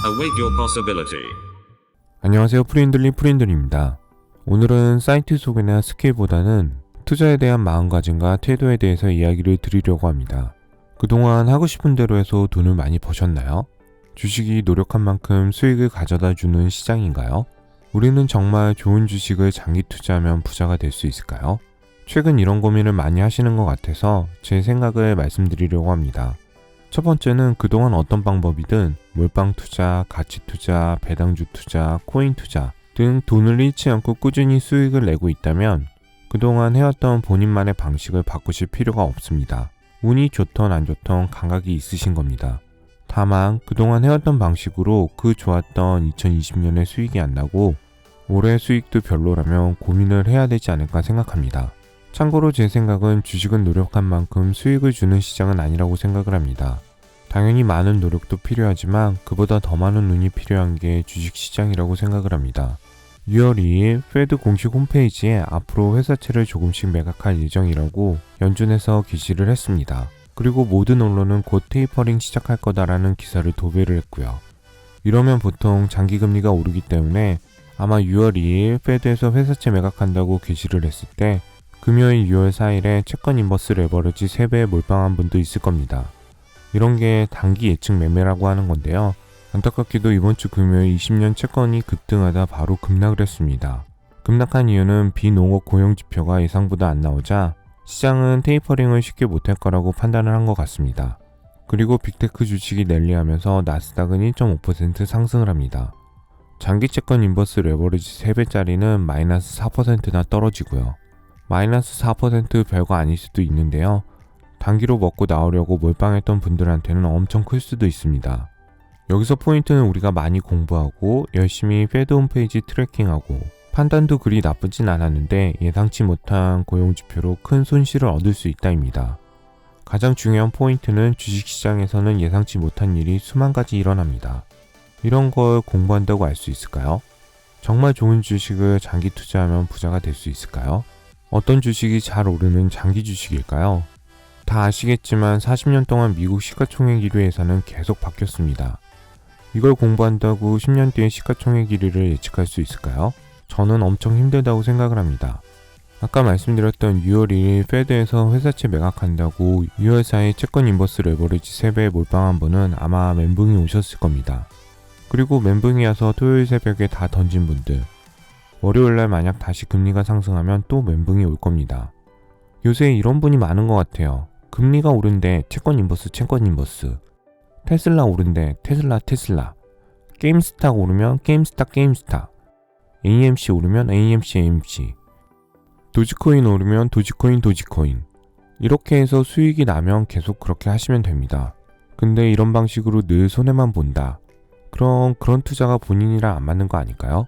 Awake your possibility. 안녕하세요, 프리인들입니다. 오늘은 사이트 소개나 스킬보다는 투자에 대한 마음가짐과 태도에 대해서 이야기를 드리려고 합니다. 그동안 하고 싶은 대로 해서 돈을 많이 버셨나요? 주식이 노력한 만큼 수익을 가져다 주는 시장인가요? 우리는 정말 좋은 주식을 장기 투자하면 부자가 될 수 있을까요? 최근 이런 고민을 많이 하시는 것 같아서 제 생각을 말씀드리려고 합니다. 첫 번째는 그동안 어떤 방법이든 몰빵 투자, 가치 투자, 배당주 투자, 코인 투자 등 돈을 잃지 않고 꾸준히 수익을 내고 있다면 그동안 해왔던 본인만의 방식을 바꾸실 필요가 없습니다. 운이 좋던 안 좋던 감각이 있으신 겁니다. 다만 그동안 해왔던 방식으로 그 좋았던 2020년에 수익이 안 나고 올해 수익도 별로라면 고민을 해야 되지 않을까 생각합니다. 참고로 제 생각은 주식은 노력한 만큼 수익을 주는 시장은 아니라고 생각을 합니다. 당연히 많은 노력도 필요하지만 그보다 더 많은 운이 필요한 게 주식시장이라고 생각을 합니다. 6월 2일 페드 공식 홈페이지에 앞으로 회사채를 조금씩 매각할 예정이라고 연준에서 게시를 했습니다. 그리고 모든 언론은 곧 테이퍼링 시작할 거다라는 기사를 도배를 했고요. 이러면 보통 장기금리가 오르기 때문에 아마 6월 2일 페드에서 회사채 매각한다고 게시를 했을 때 금요일 6월 4일에 채권 인버스 레버리지 3배에 몰빵한 분도 있을 겁니다. 이런 게 단기 예측 매매라고 하는 건데요. 안타깝게도 이번 주 금요일 20년 채권이 급등하다 바로 급락을 했습니다. 급락한 이유는 비농업 고용지표가 예상보다 안 나오자 시장은 테이퍼링을 쉽게 못할 거라고 판단을 한 것 같습니다. 그리고 빅테크 주식이 랠리하면서 나스닥은 1.5% 상승을 합니다. 장기 채권 인버스 레버리지 3배짜리는 마이너스 4%나 떨어지고요. 마이너스 4% 별거 아닐 수도 있는데요. 단기로 먹고 나오려고 몰빵했던 분들한테는 엄청 클 수도 있습니다. 여기서 포인트는 우리가 많이 공부하고 열심히 페드 홈페이지 트래킹하고 판단도 그리 나쁘진 않았는데 예상치 못한 고용지표로 큰 손실을 얻을 수 있다입니다. 가장 중요한 포인트는 주식시장에서는 예상치 못한 일이 수만 가지 일어납니다. 이런 걸 공부한다고 알 수 있을까요? 정말 좋은 주식을 장기 투자하면 부자가 될 수 있을까요? 어떤 주식이 잘 오르는 장기 주식일까요? 다 아시겠지만 40년 동안 미국 시가총액 1위에서는 계속 바뀌었습니다. 이걸 공부한다고 10년 뒤의 시가총액 1위를 예측할 수 있을까요? 저는 엄청 힘들다고 생각을 합니다. 아까 말씀드렸던 6월 2일 페드에서 회사채 매각한다고 6월 4일 채권 인버스 레버리지 3배에 몰빵한 분은 아마 멘붕이 오셨을 겁니다. 그리고 멘붕이 와서 토요일 새벽에 다 던진 분들, 월요일날 만약 다시 금리가 상승하면 또 멘붕이 올 겁니다. 요새 이런 분이 많은 것 같아요. 금리가 오른데 채권 인버스, 테슬라 오른데 테슬라, 게임스탁 오르면 게임스탁, AMC 오르면 AMC, 도지코인 오르면 도지코인. 이렇게 해서 수익이 나면 계속 그렇게 하시면 됩니다. 근데 이런 방식으로 늘 손해만 본다. 그럼 그런 투자가 본인이랑 안 맞는 거 아닐까요?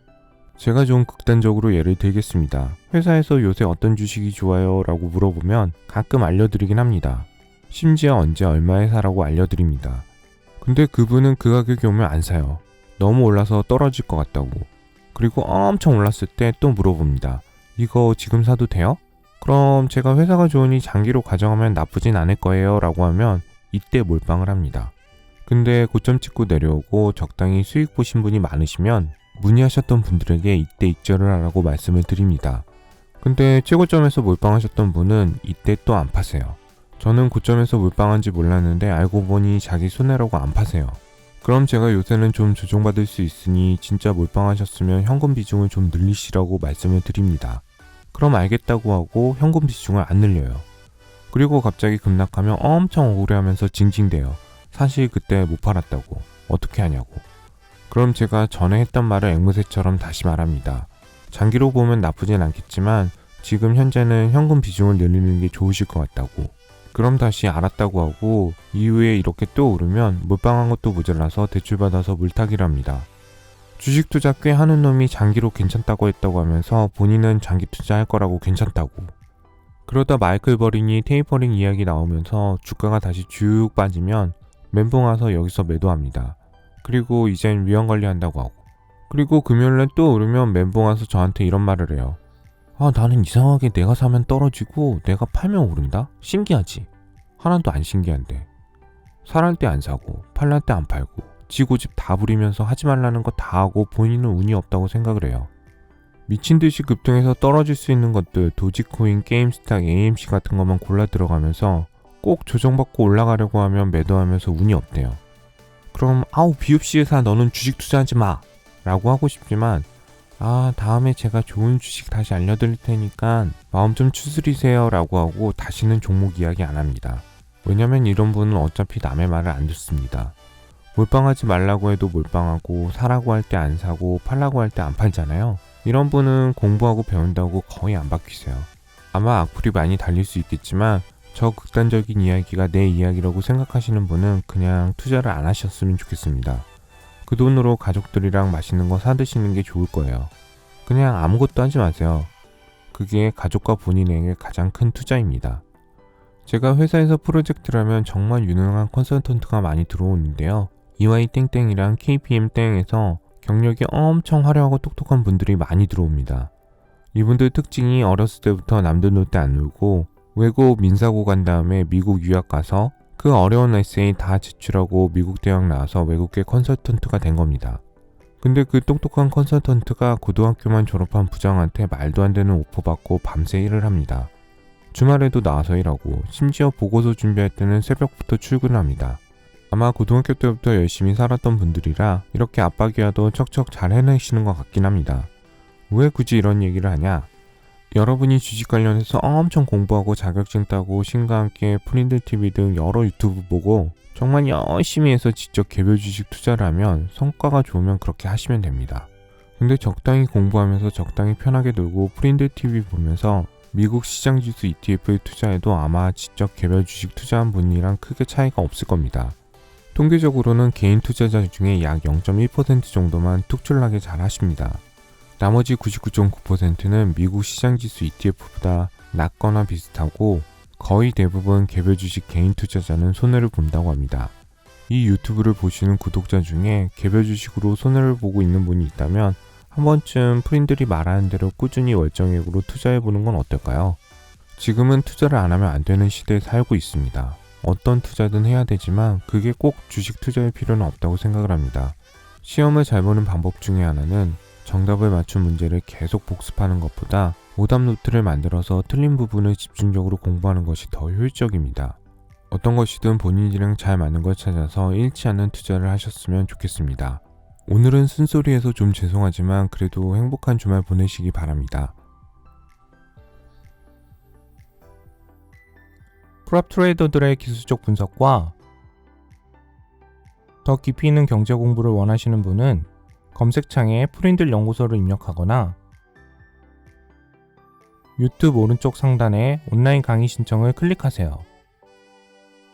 제가 좀 극단적으로 예를 들겠습니다. 회사에서 요새 어떤 주식이 좋아요? 라고 물어보면 가끔 알려드리긴 합니다. 심지어 언제 얼마에 사라고 알려드립니다. 근데 그분은 그 가격이 오면 안 사요. 너무 올라서 떨어질 것 같다고. 그리고 엄청 올랐을 때 또 물어봅니다. 이거 지금 사도 돼요? 그럼 제가 회사가 좋으니 장기로 가져가면 나쁘진 않을 거예요 라고 하면 이때 몰빵을 합니다. 근데 고점 찍고 내려오고 적당히 수익 보신 분이 많으시면 문의하셨던 분들에게 이때 익절을 하라고 말씀을 드립니다. 근데 최고점에서 몰빵하셨던 분은 이때 또 안 파세요. 저는 고점에서 몰빵한지 몰랐는데 알고 보니 자기 손해라고 안 파세요. 그럼 제가 요새는 좀 조정받을 수 있으니 진짜 몰빵하셨으면 현금 비중을 좀 늘리시라고 말씀을 드립니다. 그럼 알겠다고 하고 현금 비중을 안 늘려요. 그리고 갑자기 급락하면 엄청 억울해하면서 징징대요. 사실 그때 못 팔았다고. 어떻게 하냐고. 그럼 제가 전에 했던 말을 앵무새처럼 다시 말합니다. 장기로 보면 나쁘진 않겠지만 지금 현재는 현금 비중을 늘리는 게 좋으실 것 같다고. 그럼 다시 알았다고 하고 이후에 이렇게 또 오르면 몰빵한 것도 모자라서 대출받아서 물타기를 합니다. 주식 투자 꽤 하는 놈이 장기로 괜찮다고 했다고 하면서 본인은 장기 투자할 거라고 괜찮다고. 그러다 마이클 버린이 테이퍼링 이야기 나오면서 주가가 다시 쭉 빠지면 멘붕 와서 여기서 매도합니다. 그리고 이젠 위험관리한다고 하고. 그리고 금요일날 또 오르면 멘붕 와서 저한테 이런 말을 해요. 나는 이상하게 내가 사면 떨어지고 내가 팔면 오른다? 신기하지? 하나도 안 신기한데. 살할 때 안 사고 팔랄 때 안 팔고 지고집 다 부리면서 하지 말라는 거 다 하고 본인은 운이 없다고 생각을 해요. 미친듯이 급등해서 떨어질 수 있는 것들, 도지코인, 게임스탁, AMC 같은 것만 골라 들어가면서 꼭 조정받고 올라가려고 하면 매도하면서 운이 없대요. 그럼 비읍시에서 너는 주식 투자하지 마! 라고 하고 싶지만 다음에 제가 좋은 주식 다시 알려드릴 테니까 마음 좀 추스리세요 라고 하고 다시는 종목 이야기 안 합니다. 왜냐면 이런 분은 어차피 남의 말을 안 듣습니다. 몰빵하지 말라고 해도 몰빵하고 사라고 할 때 안 사고 팔라고 할 때 안 팔잖아요. 이런 분은 공부하고 배운다고 거의 안 바뀌세요. 아마 악플이 많이 달릴 수 있겠지만 저 극단적인 이야기가 내 이야기라고 생각하시는 분은 그냥 투자를 안 하셨으면 좋겠습니다. 그 돈으로 가족들이랑 맛있는 거 사드시는 게 좋을 거예요. 그냥 아무것도 하지 마세요. 그게 가족과 본인에게 가장 큰 투자입니다. 제가 회사에서 프로젝트를 하면 정말 유능한 컨설턴트가 많이 들어오는데요. EY땡땡이랑 KPM땡에서 경력이 엄청 화려하고 똑똑한 분들이 많이 들어옵니다. 이분들 특징이 어렸을 때부터 남들 놀 때 안 놀고 외국 민사고 간 다음에 미국 유학 가서 그 어려운 에세이 다 제출하고 미국 대학 나와서 외국계 컨설턴트가 된 겁니다. 근데 그 똑똑한 컨설턴트가 고등학교만 졸업한 부장한테 말도 안 되는 오퍼 받고 밤새 일을 합니다. 주말에도 나와서 일하고 심지어 보고서 준비할 때는 새벽부터 출근합니다. 아마 고등학교 때부터 열심히 살았던 분들이라 이렇게 압박이어도 척척 잘 해내시는 것 같긴 합니다. 왜 굳이 이런 얘기를 하냐? 여러분이 주식 관련해서 엄청 공부하고 자격증 따고 신과 함께 프린들TV 등 여러 유튜브 보고 정말 열심히 해서 직접 개별 주식 투자를 하면 성과가 좋으면 그렇게 하시면 됩니다. 근데 적당히 공부하면서 적당히 편하게 놀고 프린들TV 보면서 미국 시장지수 ETF에 투자해도 아마 직접 개별 주식 투자한 분이랑 크게 차이가 없을 겁니다. 통계적으로는 개인 투자자 중에 약 0.1% 정도만 특출나게 잘 하십니다. 나머지 99.9%는 미국 시장지수 ETF보다 낮거나 비슷하고 거의 대부분 개별 주식 개인 투자자는 손해를 본다고 합니다. 이 유튜브를 보시는 구독자 중에 개별 주식으로 손해를 보고 있는 분이 있다면 한 번쯤 프린들이 말하는 대로 꾸준히 월정액으로 투자해보는 건 어떨까요? 지금은 투자를 안 하면 안 되는 시대에 살고 있습니다. 어떤 투자든 해야 되지만 그게 꼭 주식 투자일 필요는 없다고 생각을 합니다. 시험을 잘 보는 방법 중에 하나는 정답을 맞춘 문제를 계속 복습하는 것보다 오답 노트를 만들어서 틀린 부분을 집중적으로 공부하는 것이 더 효율적입니다. 어떤 것이든 본인이랑 잘 맞는 걸 찾아서 잃지 않는 투자를 하셨으면 좋겠습니다. 오늘은 쓴소리해서 좀 죄송하지만 그래도 행복한 주말 보내시기 바랍니다. 프랍 트레이더들의 기술적 분석과 더 깊이 있는 경제 공부를 원하시는 분은 검색창에 프린들 연구소를 입력하거나 유튜브 오른쪽 상단에 온라인 강의 신청을 클릭하세요.